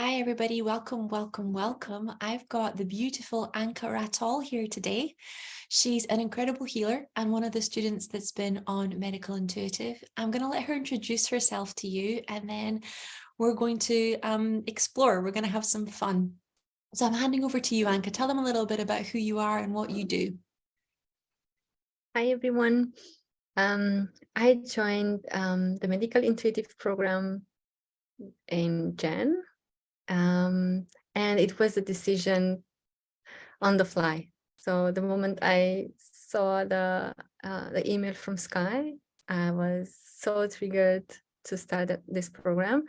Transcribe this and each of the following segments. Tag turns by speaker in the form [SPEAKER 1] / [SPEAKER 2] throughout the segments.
[SPEAKER 1] Hi everybody, welcome, welcome, welcome. I've got the beautiful Anca Ratoi here today. She's an incredible healer and one of the students that's been on Medical Intuitive. I'm going to let her introduce herself to you and then we're going to explore. We're going to have some fun. So I'm handing over to you, Anca. Tell them a little bit about who you are and what you do.
[SPEAKER 2] Hi everyone. I joined the Medical Intuitive program in Jan, and it was a decision on the fly. So the moment I saw the email from Sky, I was so triggered to start this program,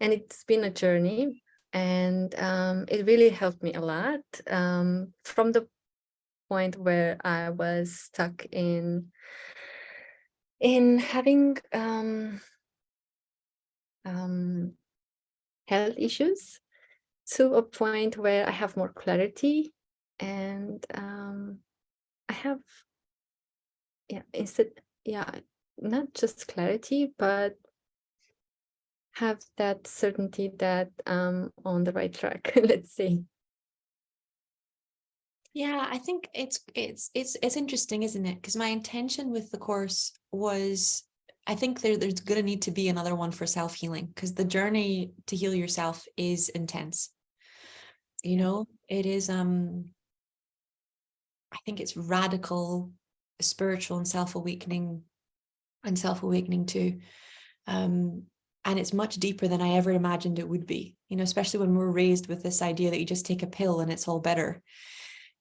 [SPEAKER 2] and it's been a journey, and it really helped me a lot from the point where I was stuck in having health issues to a point where I have more clarity, and I have not just clarity, but have that certainty that I'm on the right track. Let's say.
[SPEAKER 1] Yeah, I think it's interesting, isn't it? Because my intention with the course was, I think there's going to need to be another one for self-healing, because the journey to heal yourself is intense. You know, it is, I think it's radical, spiritual and self-awakening too. And it's much deeper than I ever imagined it would be, you know, especially when we're raised with this idea that you just take a pill and it's all better.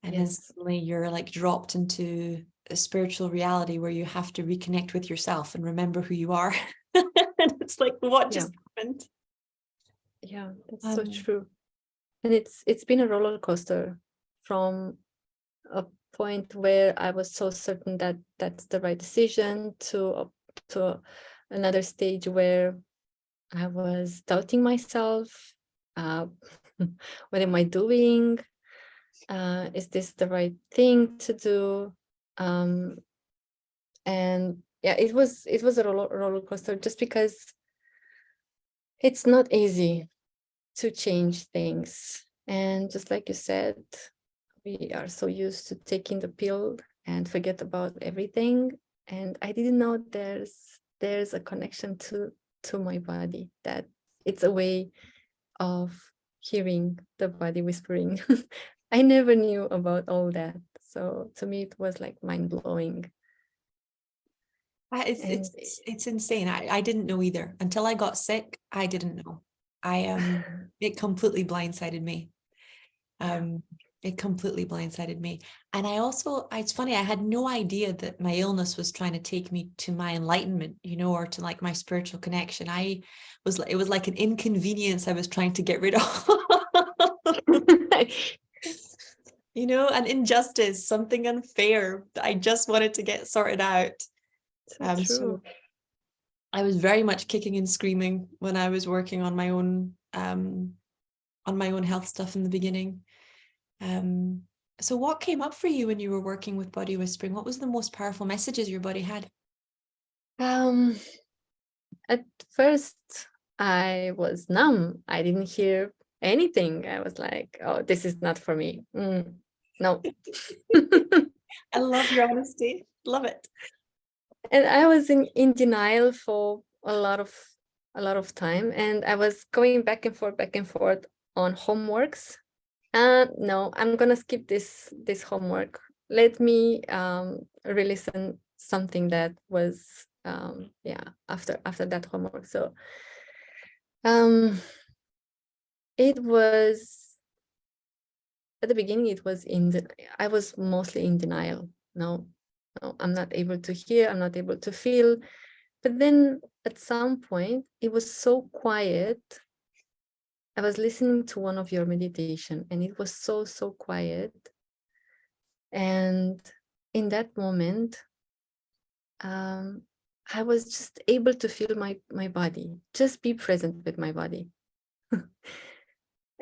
[SPEAKER 1] And then suddenly you're like dropped into a spiritual reality where you have to reconnect with yourself and remember who you are. And it's like, what just happened?
[SPEAKER 2] Yeah, that's so true. And it's been a roller coaster from a point where I was so certain that that's the right decision to another stage where I was doubting myself. What am I doing? Is this the right thing to do? And yeah, it was a roller coaster, just because it's not easy to change things. And just like you said, we are so used to taking the pill and forget about everything. And I didn't know there's a connection to my body, that it's a way of hearing the body whispering. I never knew about all that. So to me, it was like mind-blowing.
[SPEAKER 1] It's insane. I didn't know either. Until I got sick, I didn't know. It completely blindsided me. It completely blindsided me. And I also, it's funny, I had no idea that my illness was trying to take me to my enlightenment, you know, or to like my spiritual connection. It was like an inconvenience I was trying to get rid of. You know, an injustice, something unfair. I just wanted to get sorted out. So I was very much kicking and screaming when I was working on my own health stuff in the beginning. So what came up for you when you were working with body whispering? What was the most powerful messages your body had?
[SPEAKER 2] At first, I was numb. I didn't hear anything. I was like, oh, this is not for me. No.
[SPEAKER 1] I love your honesty. Love it.
[SPEAKER 2] And I was in denial for a lot of time. And I was going back and forth on homeworks. No, I'm gonna skip this homework. Let me really listen something that was after that homework. So it was, at the beginning, it was I was mostly in denial. No, I'm not able to hear, I'm not able to feel. But then at some point, it was so quiet. I was listening to one of your meditation, and it was so quiet. And in that moment, I was just able to feel my body, just be present with my body.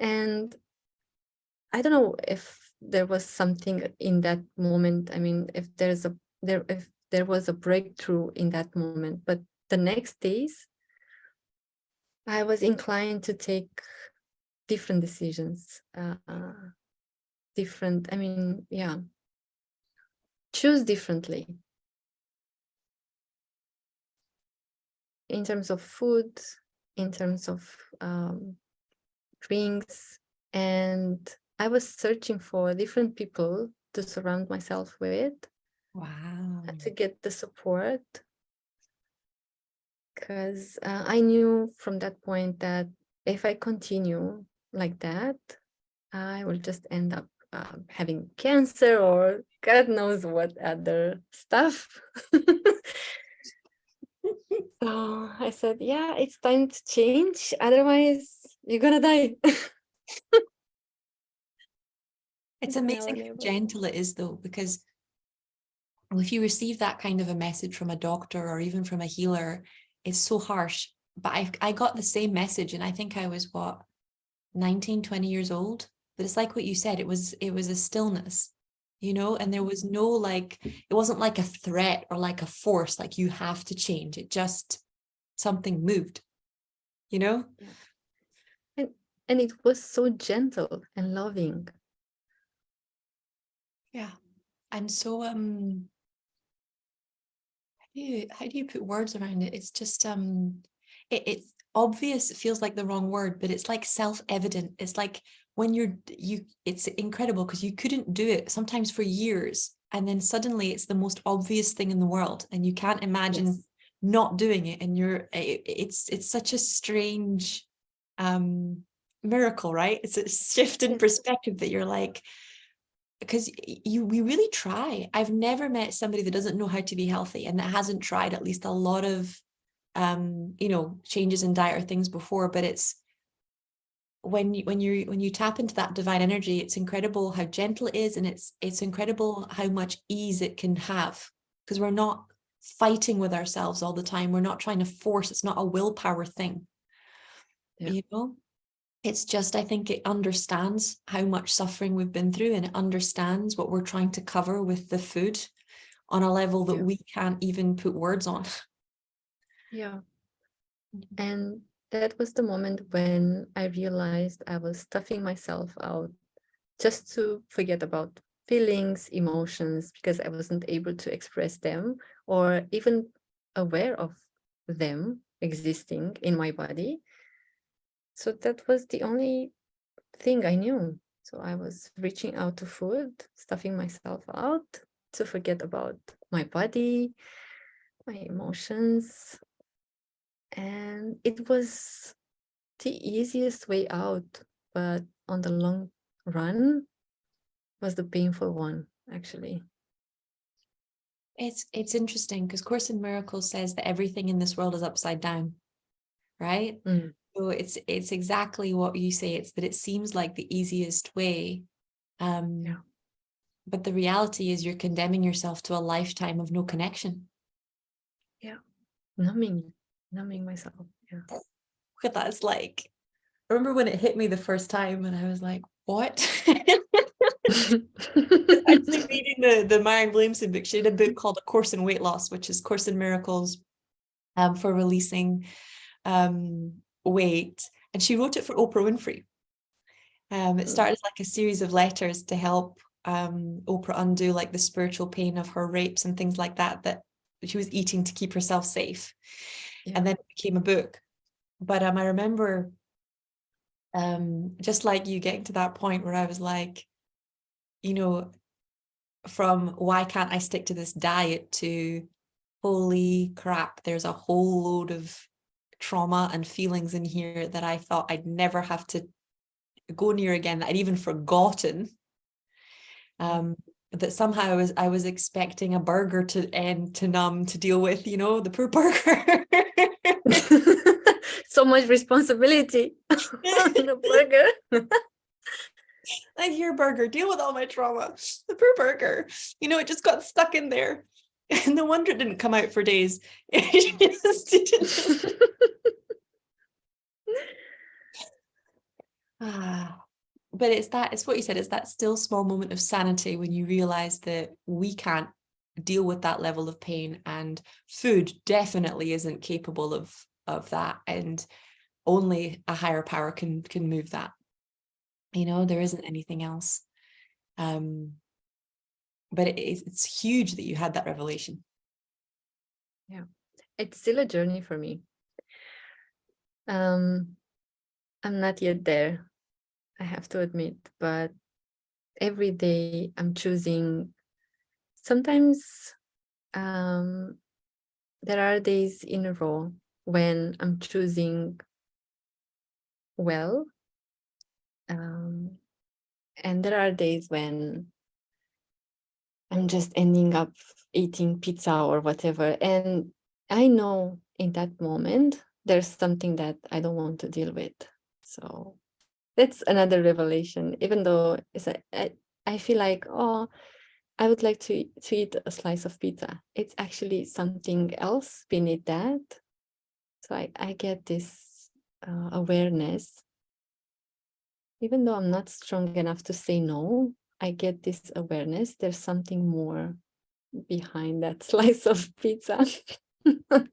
[SPEAKER 2] And I don't know if there was something in that moment. I mean, if there was a breakthrough in that moment, but the next days, I was inclined to take different decisions, different, I mean, yeah, choose differently in terms of food, in terms of drinks. And I was searching for different people to surround myself with,
[SPEAKER 1] Wow.
[SPEAKER 2] to get the support, because I knew from that point that if I continue like that, I will just end up having cancer or God knows what other stuff. So I said, yeah, it's time to change. Otherwise, you're gonna die.
[SPEAKER 1] It's
[SPEAKER 2] But now
[SPEAKER 1] amazing
[SPEAKER 2] I'm
[SPEAKER 1] how
[SPEAKER 2] able.
[SPEAKER 1] gentle it is, though, because if you receive that kind of a message from a doctor or even from a healer, it's so harsh. But I got the same message, and I think I was, what, 19, 20 years old. But it's like what you said, it was a stillness, you know, and there was no, like, it wasn't like a threat or like a force, like you have to change. It just, something moved, you know?
[SPEAKER 2] Yeah. And it was so gentle and loving.
[SPEAKER 1] Yeah. And so how do you put words around it? It's just it's obvious. It feels like the wrong word, but it's like self-evident. It's like when it's incredible because you couldn't do it sometimes for years, and then suddenly it's the most obvious thing in the world, and you can't imagine
[SPEAKER 2] Yes.
[SPEAKER 1] not doing it. And it's such a strange miracle, right? It's a shift in
[SPEAKER 2] Yes.
[SPEAKER 1] perspective that you're like, because we really try. I've never met somebody that doesn't know how to be healthy and that hasn't tried at least a lot of changes in diet or things before. But it's when you tap into that divine energy, it's incredible how gentle it is, and it's incredible how much ease it can have, because we're not fighting with ourselves all the time. We're not trying to force. It's not a willpower thing.
[SPEAKER 2] Yeah.
[SPEAKER 1] You know, it's just, I think it understands how much suffering we've been through, and it understands what we're trying to cover with the food on a level that
[SPEAKER 2] Yeah.
[SPEAKER 1] we can't even put words on.
[SPEAKER 2] Yeah. And that was the moment when I realized I was stuffing myself out just to forget about feelings, emotions, because I wasn't able to express them or even aware of them existing in my body. So that was the only thing I knew. So I was reaching out to food, stuffing myself out to forget about my body, my emotions. And it was the easiest way out, but on the long run was the painful one, actually.
[SPEAKER 1] It's interesting because Course in Miracles says that everything in this world is upside down, right?
[SPEAKER 2] Mm.
[SPEAKER 1] So it's exactly what you say. It's that it seems like the easiest way.
[SPEAKER 2] Yeah.
[SPEAKER 1] But the reality is you're condemning yourself to a lifetime of no connection.
[SPEAKER 2] Yeah. Numbing myself. Yeah.
[SPEAKER 1] What that's like. I remember when it hit me the first time and I was like, what? Actually reading the Marianne Williamson book. She did a book called A Course in Weight Loss, which is Course in Miracles for releasing weight. And she wrote it for Oprah Winfrey. It started as like a series of letters to help Oprah undo like the spiritual pain of her rapes and things like that she was eating to keep herself safe.
[SPEAKER 2] Yeah.
[SPEAKER 1] And then it became a book. But I remember just like you getting to that point where I was like, from why can't I stick to this diet to holy crap, there's a whole load of trauma and feelings in here that I thought I'd never have to go near again, that I'd even forgotten. That somehow I was expecting a burger to numb, to deal with, the poor burger.
[SPEAKER 2] So much responsibility on the burger.
[SPEAKER 1] Like, here, burger, deal with all my trauma. The poor burger, it just got stuck in there. And no wonder it didn't come out for days. It just didn't. But it's what you said, it's that still small moment of sanity when you realize that we can't deal with that level of pain, and food definitely isn't capable of that, and only a higher power can move that. You know, there isn't anything else. But it's huge that you had that revelation.
[SPEAKER 2] Yeah, it's still a journey for me. I'm not yet there, I have to admit, but every day I'm choosing. Sometimes there are days in a row when I'm choosing well, and there are days when I'm just ending up eating pizza or whatever. And I know in that moment, there's something that I don't want to deal with. So that's another revelation, even though I feel like, oh, I would like to eat a slice of pizza. It's actually something else beneath that. So I get this awareness. Even though I'm not strong enough to say no, I get this awareness. There's something more behind that slice of pizza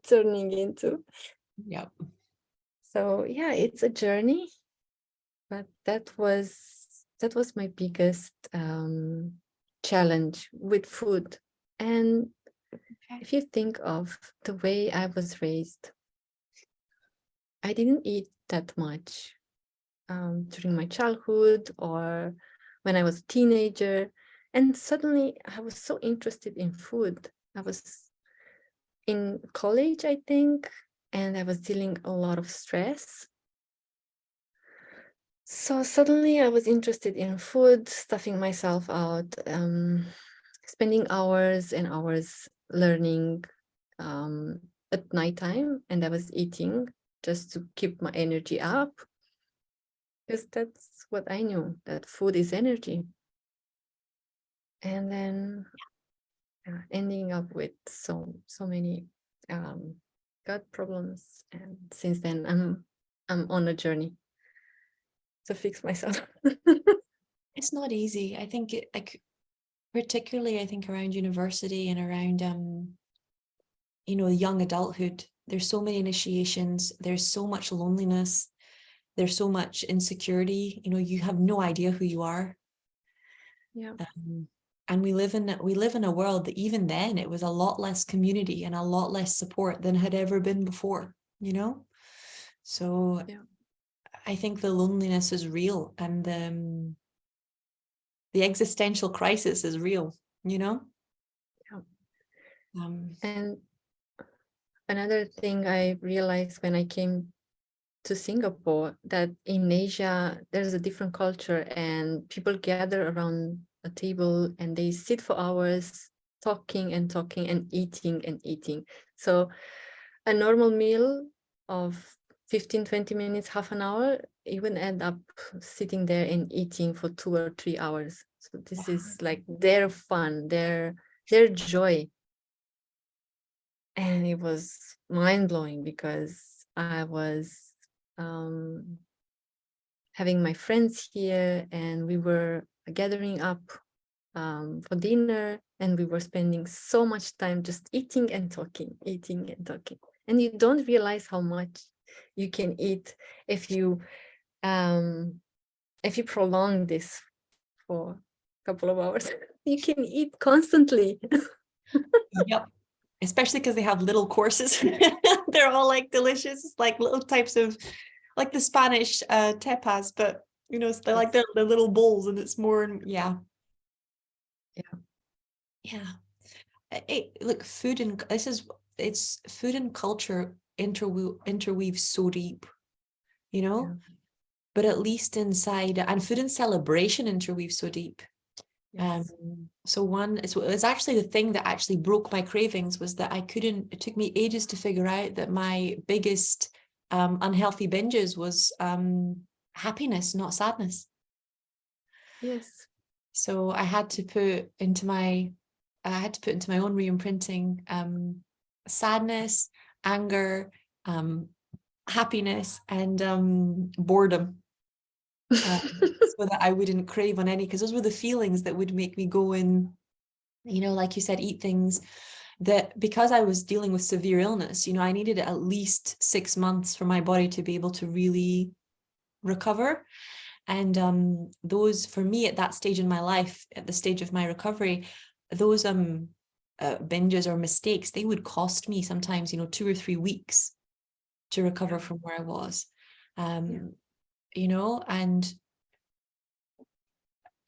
[SPEAKER 2] turning into.
[SPEAKER 1] Yeah.
[SPEAKER 2] So yeah, it's a journey, but that was my biggest challenge with food. And if you think of the way I was raised, I didn't eat that much during my childhood or when I was a teenager. And suddenly I was so interested in food. I was in college, I think, and I was dealing a lot of stress. So suddenly I was interested in food, stuffing myself out, spending hours and hours learning at nighttime, and I was eating just to keep my energy up, because that's what I knew, that food is energy. And then ending up with so many gut problems, and since then I'm on a journey to fix myself.
[SPEAKER 1] It's not easy. I think particularly I think around university and around young adulthood, there's so many initiations, there's so much loneliness, there's so much insecurity. You have no idea who you are.
[SPEAKER 2] Yeah.
[SPEAKER 1] And we live in a world that even then it was a lot less community and a lot less support than had ever been before, So
[SPEAKER 2] Yeah.
[SPEAKER 1] I think the loneliness is real, and the existential crisis is real,
[SPEAKER 2] Yeah. And another thing I realized when I came to Singapore, that in Asia there's a different culture, and people gather around a table and they sit for hours talking and talking and eating. So a normal meal of 15-20 minutes, half an hour, you would end up sitting there and eating for 2 or 3 hours. So this is like their fun, their joy. And it was mind-blowing, because I was having my friends here, and we were gathering up for dinner, and we were spending so much time just eating and talking. And you don't realize how much you can eat if you prolong this for a couple of hours. You can eat constantly.
[SPEAKER 1] Yep. Especially because they have little courses. They're all like delicious. It's like little types of, like the Spanish tapas, but they're like they're little bowls, and it's more, yeah. Look, food and it's food and culture interweave so deep, but at least inside, and food and celebration interweave so deep.
[SPEAKER 2] Yes.
[SPEAKER 1] So it's actually the thing that actually broke my cravings, was that it took me ages to figure out that my biggest unhealthy binges was happiness, not sadness.
[SPEAKER 2] Yes.
[SPEAKER 1] So I had to put into my own re-imprinting sadness, anger, happiness, and boredom. So that I wouldn't crave on any, because those were the feelings that would make me go and, like you said, eat things that, because I was dealing with severe illness, I needed at least 6 months for my body to be able to really recover. And those, for me at that stage in my life, at the stage of my recovery, those binges or mistakes, they would cost me sometimes, 2 or 3 weeks to recover from where I was. And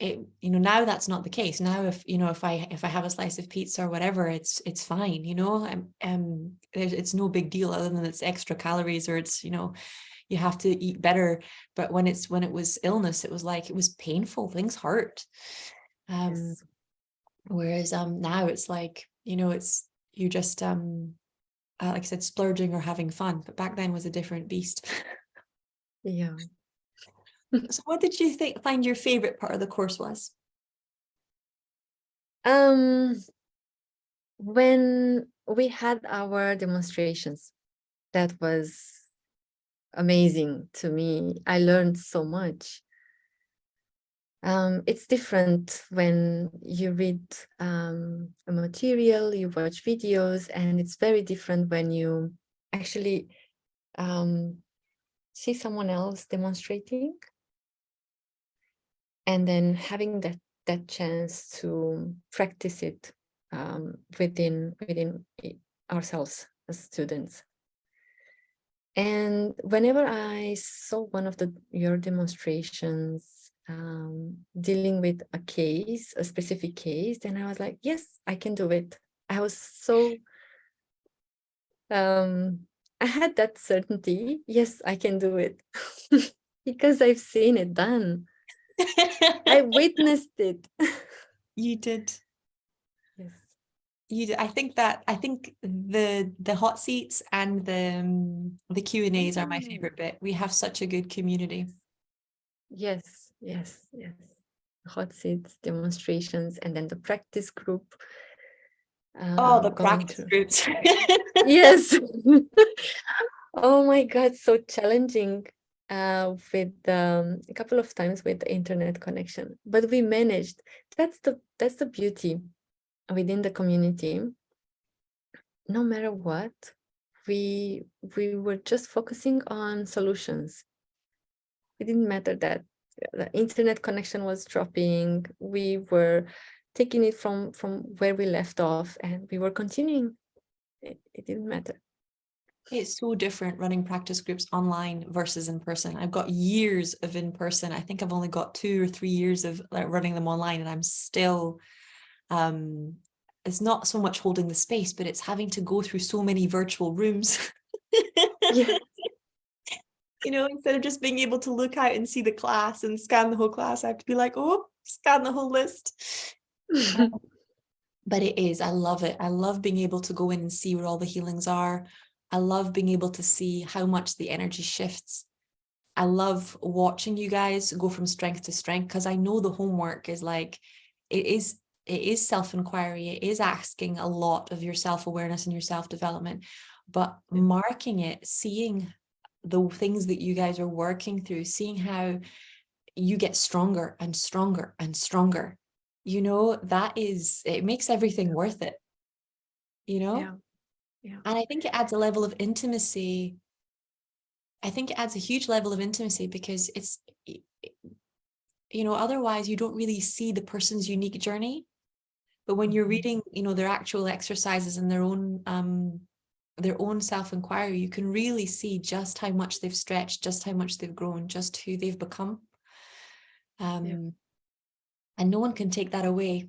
[SPEAKER 1] it, now that's not the case. Now if I have a slice of pizza or whatever, it's fine, it's no big deal, other than it's extra calories, or it's you have to eat better. But when it was illness, it was like, it was painful, things hurt.
[SPEAKER 2] Yes.
[SPEAKER 1] Whereas now it's like, it's, you just like I said, splurging or having fun. But back then was a different beast.
[SPEAKER 2] Yeah.
[SPEAKER 1] So what did you find your favorite part of the course was?
[SPEAKER 2] When we had our demonstrations, that was amazing to me. I learned so much. It's different when you read a material, you watch videos, and it's very different when you actually see someone else demonstrating, and then having that chance to practice it within ourselves as students. And whenever I saw one of your demonstrations dealing with a specific case, then I was like, yes, I can do it. I was so, I had that certainty. Yes, I can do it. Because I've seen it done. I witnessed it.
[SPEAKER 1] You did.
[SPEAKER 2] Yes.
[SPEAKER 1] You did. I think the hot seats and the Q&As are my favorite bit. We have such a good community.
[SPEAKER 2] Yes. Hot seats, demonstrations, and then the practice group.
[SPEAKER 1] The practice groups.
[SPEAKER 2] Yes. Oh my God, so challenging with a couple of times with the internet connection, but we managed. That's the beauty within the community. No matter what, we were just focusing on solutions. It didn't matter that the internet connection was dropping. We were taking it from where we left off, and we were continuing. It didn't matter.
[SPEAKER 1] It's so different running practice groups online versus in person. I've got years of in person. I think I've only got 2 or 3 years of running them online, and I'm still it's not so much holding the space, but it's having to go through so many virtual rooms.
[SPEAKER 2] Yeah.
[SPEAKER 1] Instead of just being able to look out and see the class and scan the whole class, I have to be like, scan the whole list. But it is, I love it. I love being able to go in and see where all the healings are. I love being able to see how much the energy shifts. I love watching you guys go from strength to strength, because I know the homework is like, it is self-inquiry. It is asking a lot of your self-awareness and your self-development, but marking it, seeing the things that you guys are working through, seeing how you get stronger and stronger and stronger, it makes everything worth it,
[SPEAKER 2] Yeah.
[SPEAKER 1] And I think it adds a level of intimacy. I think it adds a huge level of intimacy, because it's, otherwise you don't really see the person's unique journey. But when you're reading, their actual exercises and their own self-inquiry, you can really see just how much they've stretched, just how much they've grown, just who they've become. And no one can take that away,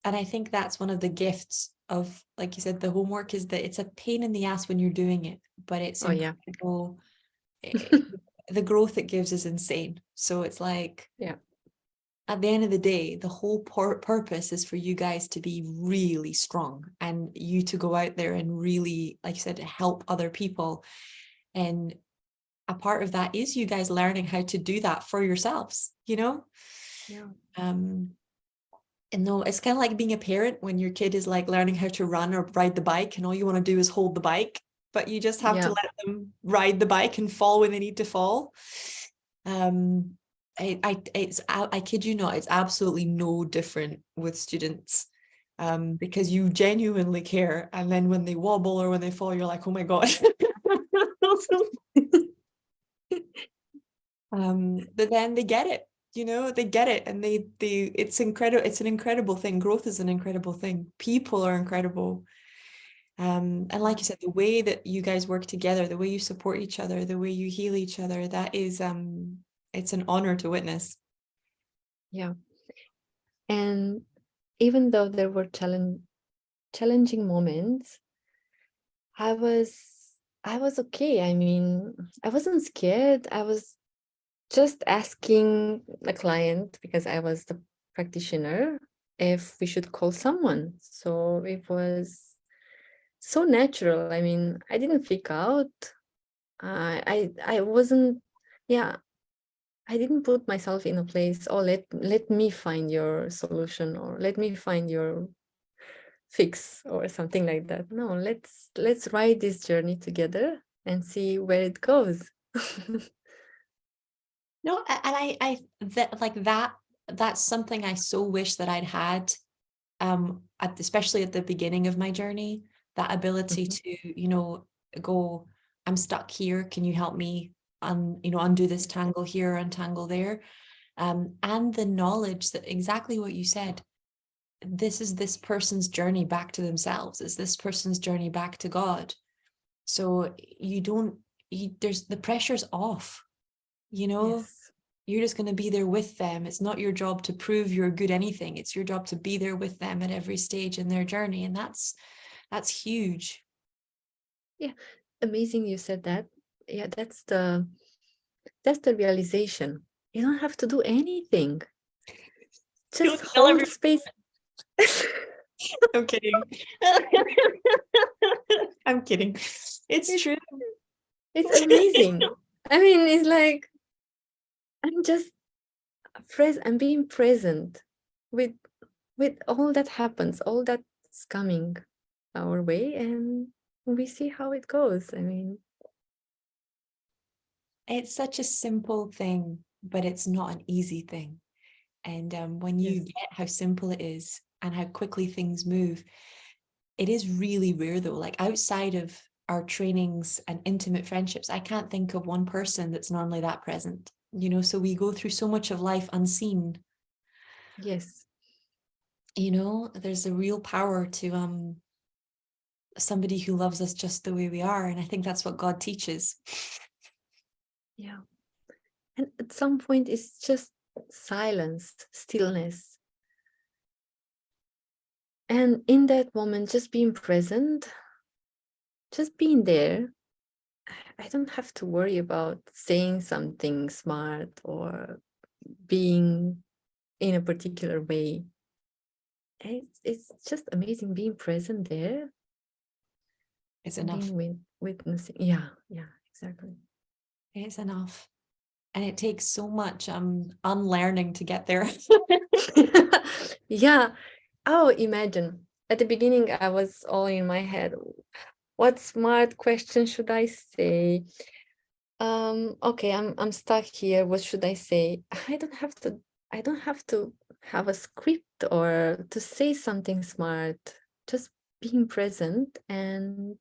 [SPEAKER 1] and I think that's one of the gifts of, like you said, the homework, is that it's a pain in the ass when you're doing it, but it's incredible. The growth it gives is insane. So it's like, at the end of the day, the whole purpose is for you guys to be really strong, and you to go out there and really, like you said, help other people. And a part of that is you guys learning how to do that for yourselves, And no, it's kind of like being a parent when your kid is like learning how to run or ride the bike, and all you want to do is hold the bike, but you just have to let them ride the bike and fall when they need to fall. I kid you not, it's absolutely no different with students, because you genuinely care, and then when they wobble or when they fall, you're like, oh my God. But then they get it, they get it, and it's incredible. It's an incredible thing. Growth is an incredible thing. People are incredible. And like you said, the way that you guys work together, the way you support each other, the way you heal each other, that is, it's an honor to witness.
[SPEAKER 2] Yeah. And even though there were challenging moments, I was okay. I mean, I wasn't scared. I was just asking the client, because I was the practitioner, if we should call someone. So it was so natural. I mean, I didn't freak out. I wasn't, yeah, I didn't put myself in a place, oh, let me find your solution, or let me find your fix, or something like that. No, let's ride this journey together and see where it goes.
[SPEAKER 1] No, and I that like that that's something I so wish that I'd had, especially at the beginning of my journey, that ability to, go, I'm stuck here, can you help me undo this tangle here, untangle there? And the knowledge that exactly what you said, this is this person's journey back to themselves, it's this person's journey back to God. So there's the pressure's off,
[SPEAKER 2] Yes.
[SPEAKER 1] you're just going to be there with them. It's not your job to prove you're good anything. It's your job to be there with them at every stage in their journey. And that's huge.
[SPEAKER 2] Yeah, amazing you said that. Yeah, that's the realization. You don't have to do anything. Just
[SPEAKER 1] Tell
[SPEAKER 2] hold
[SPEAKER 1] everyone.
[SPEAKER 2] space.
[SPEAKER 1] I'm kidding. I'm kidding. It's true.
[SPEAKER 2] It's amazing. I mean, it's like I'm just I'm being present with all that happens, all that's coming our way, and we see how it goes. I mean,
[SPEAKER 1] It's such a simple thing, but it's not an easy thing. And when you
[SPEAKER 2] yes.
[SPEAKER 1] get how simple it is and how quickly things move, it is really rare though. Like outside of our trainings and intimate friendships, I can't think of one person that's normally that present, so we go through so much of life unseen.
[SPEAKER 2] Yes.
[SPEAKER 1] There's a real power to somebody who loves us just the way we are. And I think that's what God teaches.
[SPEAKER 2] Yeah. And at some point, it's just silence, stillness. And in that moment, just being present, just being there. I don't have to worry about saying something smart or being in a particular way. It's just amazing being present there.
[SPEAKER 1] It's
[SPEAKER 2] And
[SPEAKER 1] enough.
[SPEAKER 2] being witnessing. Yeah, exactly.
[SPEAKER 1] It's enough. And it takes so much unlearning to get there.
[SPEAKER 2] Yeah. Oh, imagine at the beginning I was all in my head. What smart question should I say? Okay, I'm stuck here. What should I say? I don't have to have a script or to say something smart. Just being present and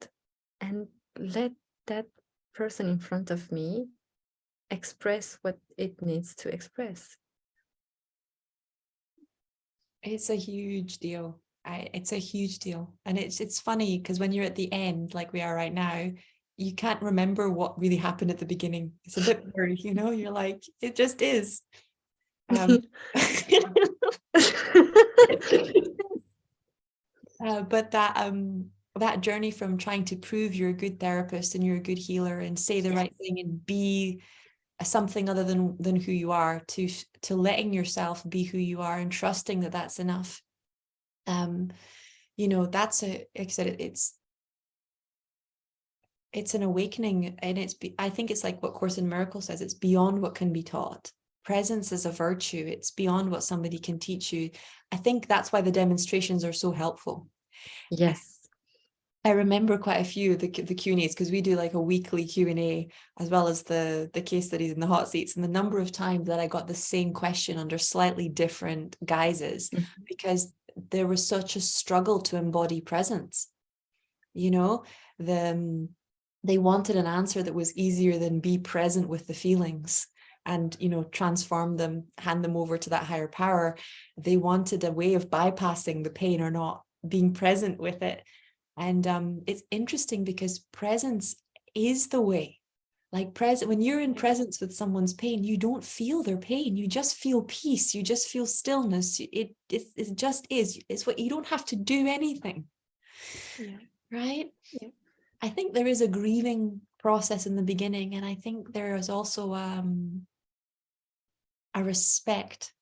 [SPEAKER 2] let that person in front of me express what it needs to express.
[SPEAKER 1] It's a huge deal. It's a huge deal. And it's funny because when you're at the end, like we are right now, you can't remember what really happened at the beginning. It's a bit blurry, you're like, it just is. But that journey from trying to prove you're a good therapist and you're a good healer and say the right thing and be something other than who you are, to letting yourself be who you are and trusting that that's enough. That's like I said, it's an awakening, and I think it's like what Course in Miracles says, it's beyond what can be taught. Presence is a virtue. It's beyond what somebody can teach you. I think that's why the demonstrations are so helpful.
[SPEAKER 2] Yes.
[SPEAKER 1] I remember quite a few of the Q&As, because we do like a weekly Q&A as well as the case studies and the hot seats, and the number of times that I got the same question under slightly different guises, because there was such a struggle to embody presence. They wanted an answer that was easier than be present with the feelings. and, you know, transform them, hand them over to that higher power. They wanted a way of bypassing the pain or not being present with it. And it's interesting because presence is the way. Like when you're in presence with someone's pain, you don't feel their pain. You just feel peace. You just feel stillness. It just is. It's what you don't have to do anything.
[SPEAKER 2] Yeah.
[SPEAKER 1] Right?
[SPEAKER 2] Yeah.
[SPEAKER 1] I think there is a grieving process in the beginning, and I think there is also a respect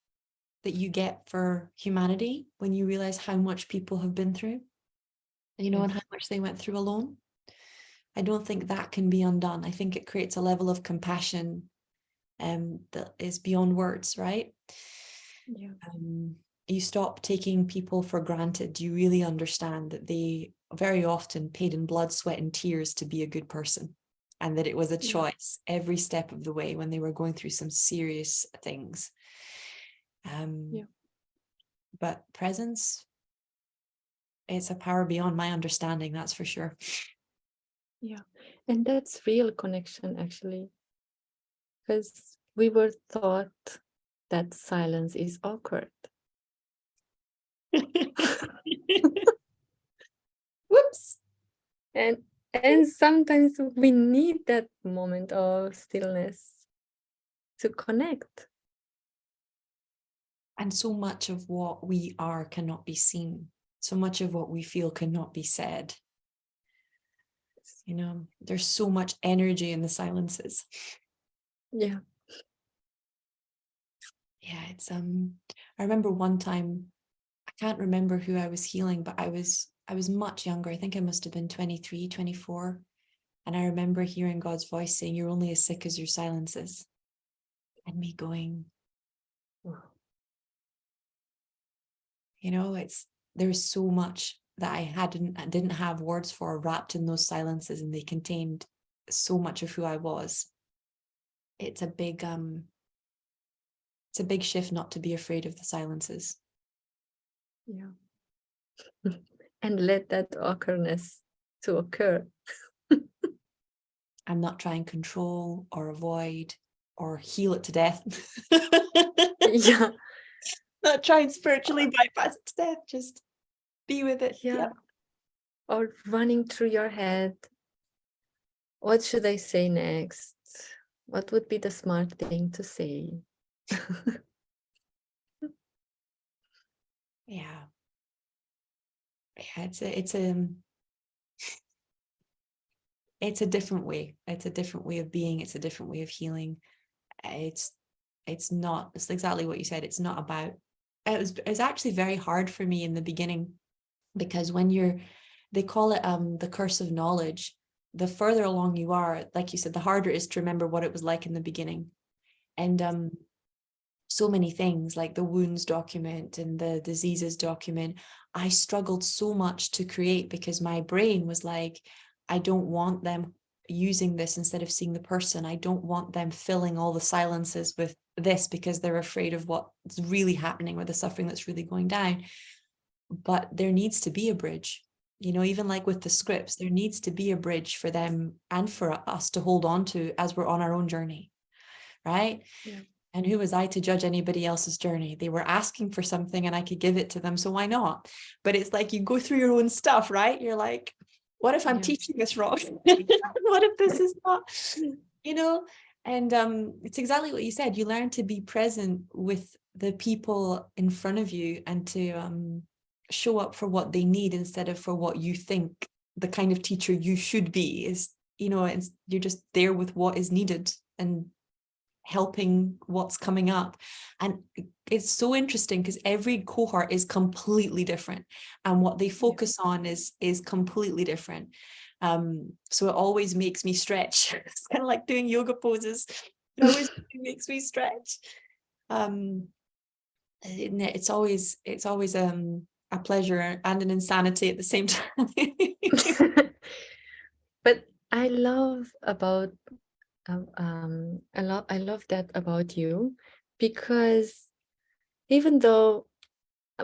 [SPEAKER 1] that you get for humanity when you realize how much people have been through, you know, and how much they went through alone. I don't think that can be undone. I think it creates a level of compassion that is beyond words, right?
[SPEAKER 2] Yeah.
[SPEAKER 1] You stop taking people for granted. You really understand that they very often paid in blood, sweat, and tears to be a good person, and that it was a choice every step of the way when they were going through some serious things. But presence, it's a power beyond my understanding, that's for sure.
[SPEAKER 2] Yeah, and that's real connection, actually, because we were taught that silence is awkward.
[SPEAKER 1] Whoops.
[SPEAKER 2] And sometimes we need that moment of stillness to connect.
[SPEAKER 1] And so much of what we are cannot be seen. So much of what we feel cannot be said. You know, there's so much energy in the silences.
[SPEAKER 2] Yeah.
[SPEAKER 1] Yeah, it's I remember one time, I can't remember who I was healing, but I was much younger. I think I must have been 23, 24. And I remember hearing God's voice saying, "You're only as sick as your silences." And me going, you know, there's so much that I didn't have words for, wrapped in those silences, and they contained so much of who I was. It's a big shift not to be afraid of the silences.
[SPEAKER 2] Yeah. And let that awkwardness to occur.
[SPEAKER 1] I'm not trying to control or avoid or heal it to death.
[SPEAKER 2] Yeah.
[SPEAKER 1] Not trying spiritually bypass it to death, just be with it.
[SPEAKER 2] Yeah. Or running through your head. What should I say next? What would be the smart thing to say?
[SPEAKER 1] Yeah. It's a different way. It's a different way of being. It's a different way of healing. It's exactly what you said. It's not about, it was actually very hard for me in the beginning, because when they call it the curse of knowledge. The further along you are, like you said, the harder it is to remember what it was like in the beginning. And so many things like the wounds document and the diseases document, I struggled so much to create, because my brain was like, I don't want them using this instead of seeing the person. I don't want them filling all the silences with this, because they're afraid of what's really happening or the suffering that's really going down. But there needs to be a bridge, you know, even like with the scripts, there needs to be a bridge for them and for us to hold on to as we're on our own journey, right?
[SPEAKER 2] Yeah.
[SPEAKER 1] And who was I to judge anybody else's journey? They were asking for something and I could give it to them, so why not? But it's like you go through your own stuff, right? You're like, what if I'm teaching this wrong? What if this is not, you know? And it's exactly what you said. You learn to be present with the people in front of you and to show up for what they need instead of for what you think the kind of teacher you should be is, you know, and you're just there with what is needed and helping what's coming up. And it's so interesting because every cohort is completely different and what they focus on is completely different. So it always makes me stretch. It's kind of like doing yoga poses. It always makes me stretch. It's always a pleasure and an insanity at the same time.
[SPEAKER 2] But I love that about you, because even though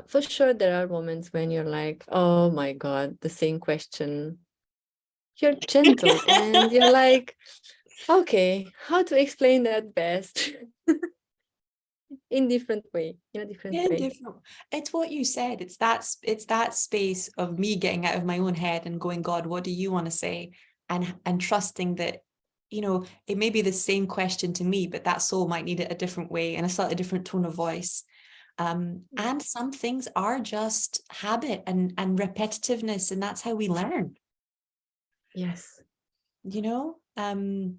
[SPEAKER 2] for sure there are moments when you're like, oh my God, the same question, you're gentle and you're like, Okay, how to explain that best? In a different way.
[SPEAKER 1] Different. It's what you said. It's that space of me getting out of my own head and going, God, what do you want to say? And trusting that, it may be the same question to me, but that soul might need it a different way and a slightly different tone of voice. And some things are just habit and repetitiveness, and that's how we learn.
[SPEAKER 2] Yes.
[SPEAKER 1] And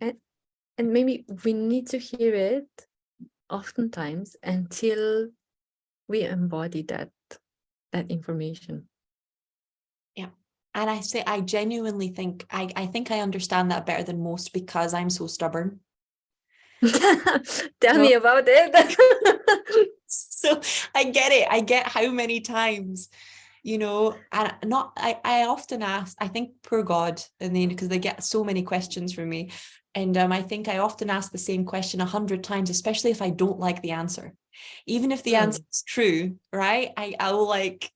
[SPEAKER 2] maybe we need to hear it oftentimes until we embody that information.
[SPEAKER 1] Yeah. And I genuinely think I think I understand that better than most because I'm so stubborn.
[SPEAKER 2] Tell me about it.
[SPEAKER 1] So I get it. I get how many times, and I often ask, I think poor God, and then because they get so many questions from me. And I think I often ask the same question 100 times, especially if I don't like the answer. Even if the answer is true, right? I will like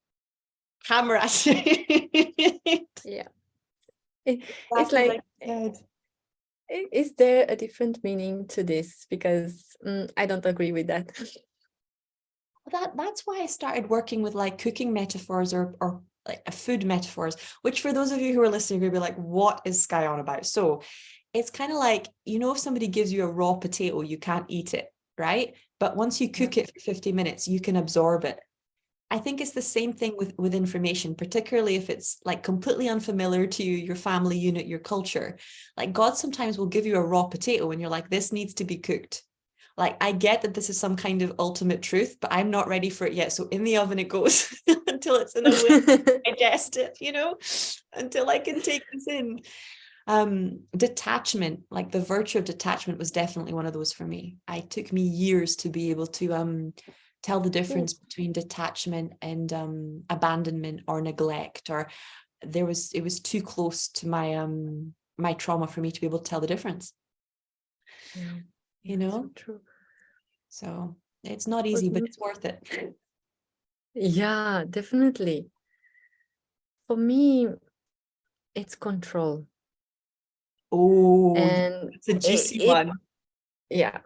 [SPEAKER 1] hammer at it.
[SPEAKER 2] Yeah. It's like, is there a different meaning to this? Because I don't agree with that.
[SPEAKER 1] That's why I started working with like cooking metaphors or like food metaphors, which for those of you who are listening, will be like, what is Sky on about? So it's kind of like, if somebody gives you a raw potato, you can't eat it, right? But once you cook it for 50 minutes, you can absorb it. I think it's the same thing with information, particularly if it's like completely unfamiliar to you, your family unit, your culture. Like God sometimes will give you a raw potato and you're like, this needs to be cooked. Like, I get that this is some kind of ultimate truth, but I'm not ready for it yet. So in the oven it goes until it's in a way to digest it, until I can take this in. Detachment, like the virtue of detachment was definitely one of those for me. It took me years to be able to tell the difference between detachment and abandonment or neglect, or it was too close to my trauma for me to be able to tell the difference.
[SPEAKER 2] So true.
[SPEAKER 1] So it's not easy, but it's worth it.
[SPEAKER 2] Yeah, definitely. For me, it's control.
[SPEAKER 1] Oh,
[SPEAKER 2] and
[SPEAKER 1] it's a juicy one.
[SPEAKER 2] Yeah.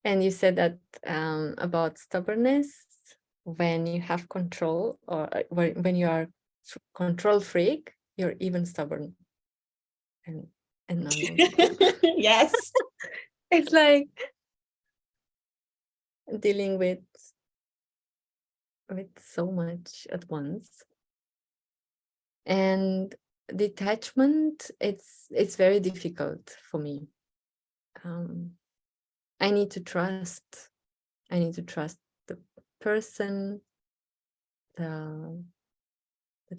[SPEAKER 2] And you said that about stubbornness, when you have control, or when you are control freak, you're even stubborn and non-negotiable.
[SPEAKER 1] Yes.
[SPEAKER 2] It's like dealing with so much at once. And detachment, it's very difficult for me. I need to trust the person, the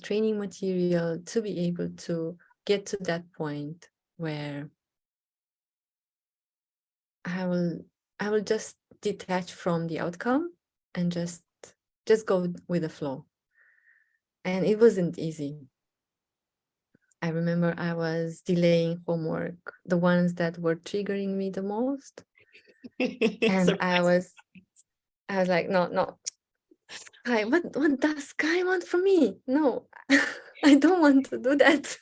[SPEAKER 2] training material, to be able to get to that point where I will just detach from the outcome and just go with the flow. And it wasn't easy. I remember I was delaying homework, the ones that were triggering me the most. And I was like, no, Sky, what does Sky want from me? No, I don't want to do that.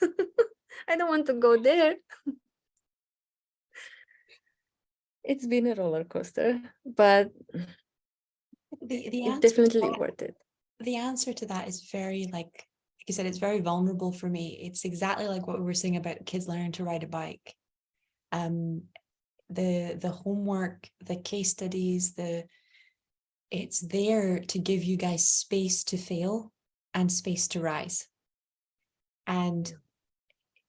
[SPEAKER 2] I don't want to go there. It's been a roller coaster, but it's definitely worth it.
[SPEAKER 1] The answer to that is very, like you said, it's very vulnerable for me. It's exactly like what we were saying about kids learning to ride a bike. The homework, the case studies, it's there to give you guys space to fail and space to rise. And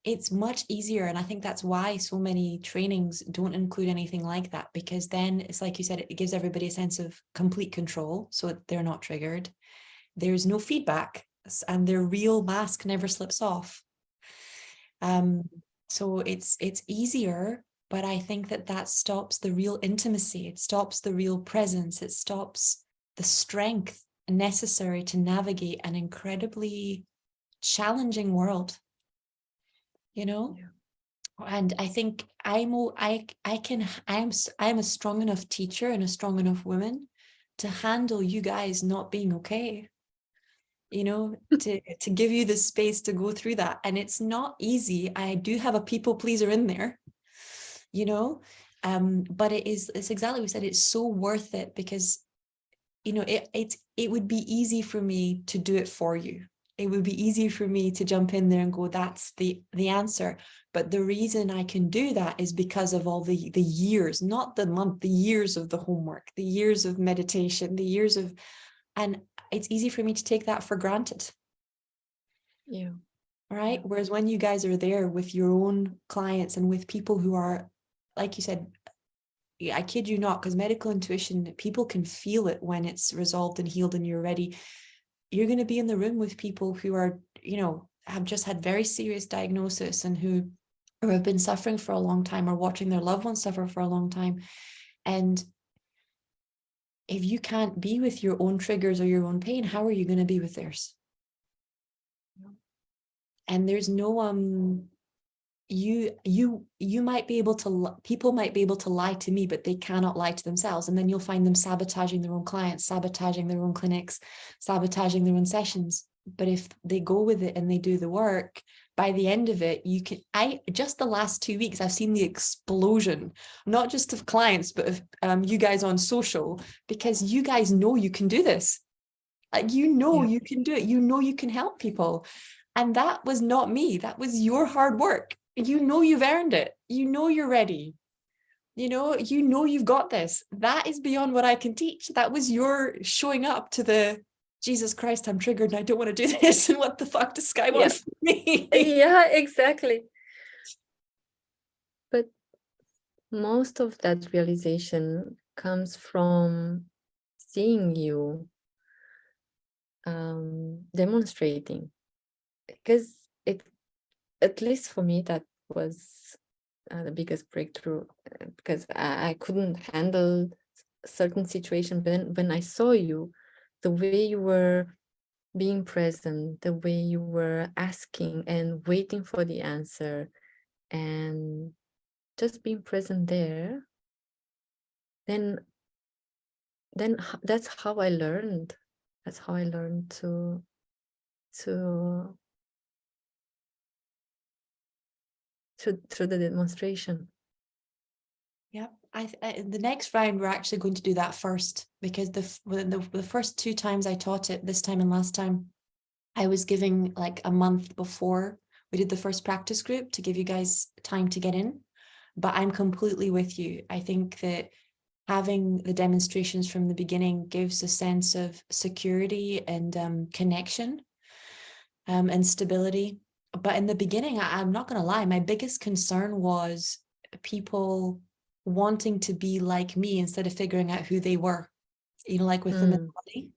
[SPEAKER 1] it's much easier. And I think that's why so many trainings don't include anything like that, because then it's like you said, it gives everybody a sense of complete control. So they're not triggered. There's no feedback, and their real mask never slips off. So it's easier, but I think that stops the real intimacy. It stops the real presence. It stops the strength necessary to navigate an incredibly challenging world. And I think I'm a strong enough teacher and a strong enough woman to handle you guys not being okay. To give you the space to go through that. And it's not easy. I do have a people pleaser in there. But it's exactly what we said. It's so worth it because, it would be easy for me to do it for you. It would be easy for me to jump in there and go, that's the answer. But the reason I can do that is because of all the years, not the month, the years of the homework, the years of meditation, and it's easy for me to take that for granted.
[SPEAKER 2] Yeah.
[SPEAKER 1] Right. Whereas when you guys are there with your own clients and with people who are, like you said, I kid you not, because medical intuition, people can feel it when it's resolved and healed and you're ready. You're going to be in the room with people who are, have just had very serious diagnosis and who have been suffering for a long time or watching their loved ones suffer for a long time. And if you can't be with your own triggers or your own pain, how are you going to be with theirs? And there's no you might be able to, people might be able to lie to me, but they cannot lie to themselves. And then you'll find them sabotaging their own clients, sabotaging their own clinics, sabotaging their own sessions. But if they go with it and they do the work, by the end of it, just the last 2 weeks, I've seen the explosion, not just of clients, but of you guys on social, because you guys know you can do this. Like, you can do it. You can help people. And that was not me. That was your hard work. You've earned it. You're ready. You've got this. That is beyond what I can teach. That was your showing up to the Jesus Christ, I'm triggered and I don't want to do this. And what the fuck does Sky want from me?
[SPEAKER 2] Yeah, exactly. But most of that realization comes from seeing you demonstrating, because at least for me, that was the biggest breakthrough, because I couldn't handle certain situation. But when I saw you, the way you were being present, the way you were asking and waiting for the answer, and just being present there, then that's how I learned. That's how I learned to through the demonstration.
[SPEAKER 1] Yeah, the next round we're actually going to do that first, because the first 2 times I taught it, this time and last time, I was giving like a month before we did the first practice group to give you guys time to get in. But I'm completely with you. I think that having the demonstrations from the beginning gives a sense of security and connection and stability. But in the beginning, I'm not going to lie, my biggest concern was people wanting to be like me instead of figuring out who they were, like with them in the body.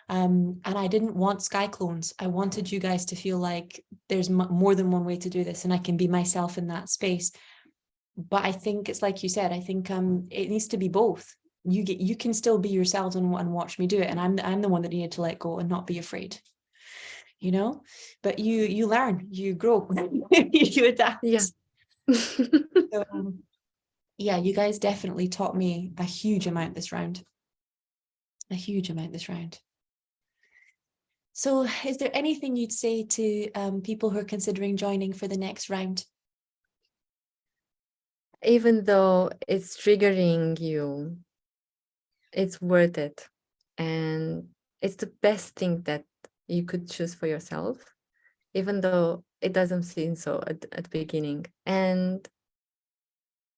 [SPEAKER 1] And I didn't want Sky clones. I wanted you guys to feel like there's more than one way to do this and I can be myself in that space. But I think it's like you said, I think it needs to be both. You can still be yourselves and watch me do it. And I'm the one that needed to let go and not be afraid. But you learn, you grow, you adapt.
[SPEAKER 2] Yeah.
[SPEAKER 1] So, yeah, you guys definitely taught me a huge amount this round. So is there anything you'd say to people who are considering joining for the next round?
[SPEAKER 2] Even though it's triggering you, it's worth it. And it's the best thing that you could choose for yourself, even though it doesn't seem so at the beginning. And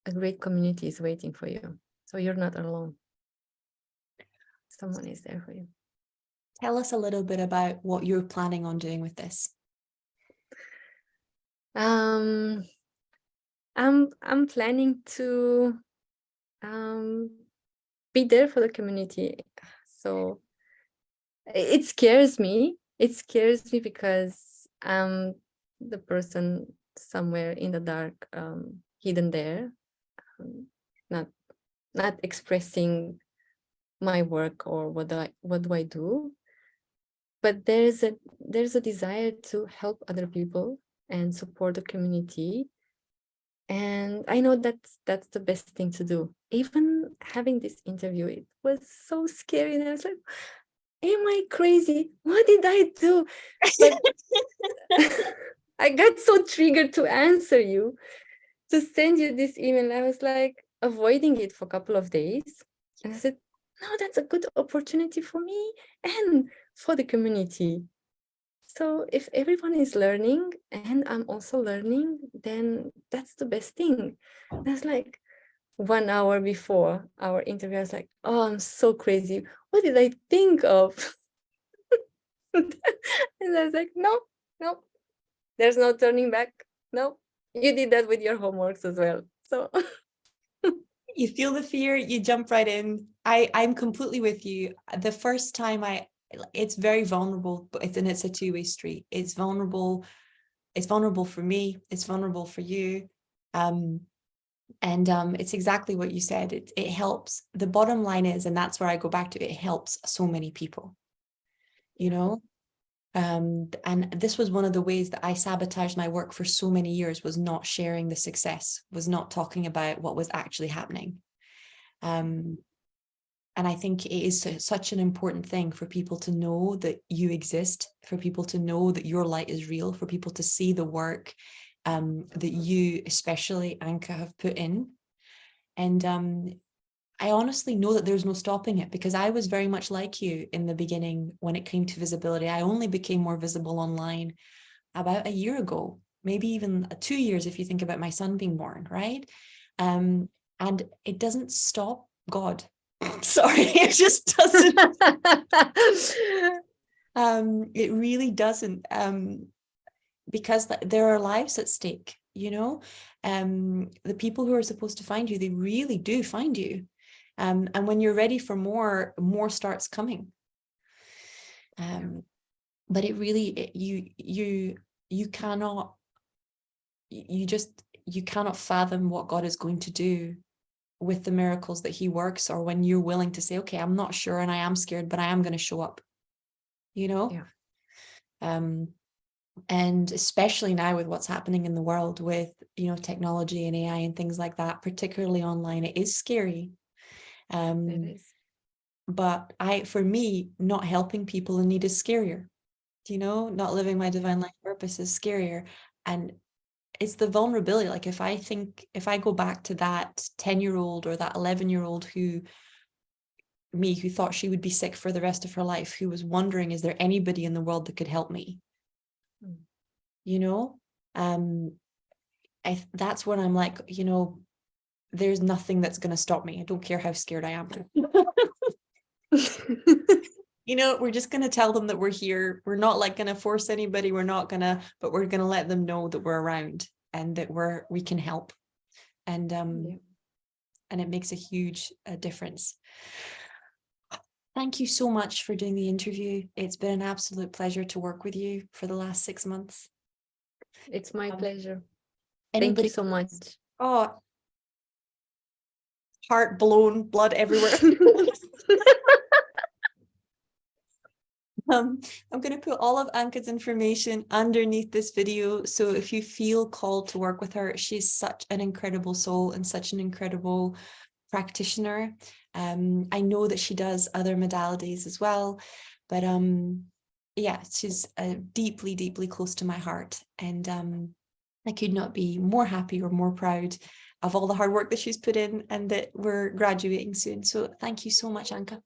[SPEAKER 2] a great community is waiting for you. So you're not alone. Someone is there for you.
[SPEAKER 1] Tell us a little bit about what you're planning on doing with this.
[SPEAKER 2] I'm planning to be there for the community. So it scares me. It scares me because I'm the person somewhere in the dark, hidden there, not expressing my work or what do I do. But there's a desire to help other people and support the community. And I know that's the best thing to do. Even having this interview, it was so scary. And I was like, am I crazy? What did I do? But I got so triggered to answer you. to send you this email. I was like avoiding it for a couple of days. And I said, no, that's a good opportunity for me and for the community. So if everyone is learning and I'm also learning, then that's the best thing. That's like 1 hour before our interview, I was like, oh, I'm so crazy. What did I think of? And I was like, no, there's no turning back. No, you did that with your homeworks as well. So
[SPEAKER 1] You feel the fear, you jump right in. I'm completely with you. The first time it's very vulnerable, but it's a two-way street. It's vulnerable for me, it's vulnerable for you. It's exactly what you said. It helps. The bottom line is, and that's where I go back to, it helps so many people, you know. And this was one of the ways that I sabotaged my work for so many years, was not sharing the success, was not talking about what was actually happening. And I think it is such an important thing for people to know that you exist, for people to know that your light is real, for people to see the work that you, especially Anca, have put in. And I honestly know that there's no stopping it, because I was very much like you in the beginning when it came to visibility. I only became more visible online about a year ago, maybe even 2 years if you think about my son being born, right? And it doesn't stop God. Sorry, it just doesn't. It really doesn't, because there are lives at stake, you know. The people who are supposed to find you, they really do find you. And when you're ready for more starts coming. But it really, you cannot fathom what God is going to do with the miracles that he works, or when you're willing to say, okay, I'm not sure and I am scared, but I am going to show up, you know. And especially now with what's happening in the world with, you know, technology and AI and things like that, particularly online, it is scary.
[SPEAKER 2] it is.
[SPEAKER 1] But for me, not helping people in need is scarier. You know, not living my divine life purpose is scarier. And it's the vulnerability. Like if I go back to that 10-year-old or that 11-year-old who thought she would be sick for the rest of her life, who was wondering, is there anybody in the world that could help me? You know, that's when I'm like, you know, there's nothing that's going to stop me. I don't care how scared I am. You know, we're just going to tell them that we're here. We're not like going to force anybody. But we're going to let them know that we're around and that we can help. And it makes a huge difference. Thank you so much for doing the interview. It's been an absolute pleasure to work with you for the last 6 months.
[SPEAKER 2] It's my pleasure.
[SPEAKER 1] Thank
[SPEAKER 2] you so much.
[SPEAKER 1] Oh, heart blown, blood everywhere. I'm going to put all of Anca's information underneath this video. So if you feel called to work with her, she's such an incredible soul and such an incredible practitioner. I know that she does other modalities as well, but yeah, she's deeply, deeply close to my heart. And I could not be more happy or more proud of all the hard work that she's put in and that we're graduating soon. So thank you so much, Anca.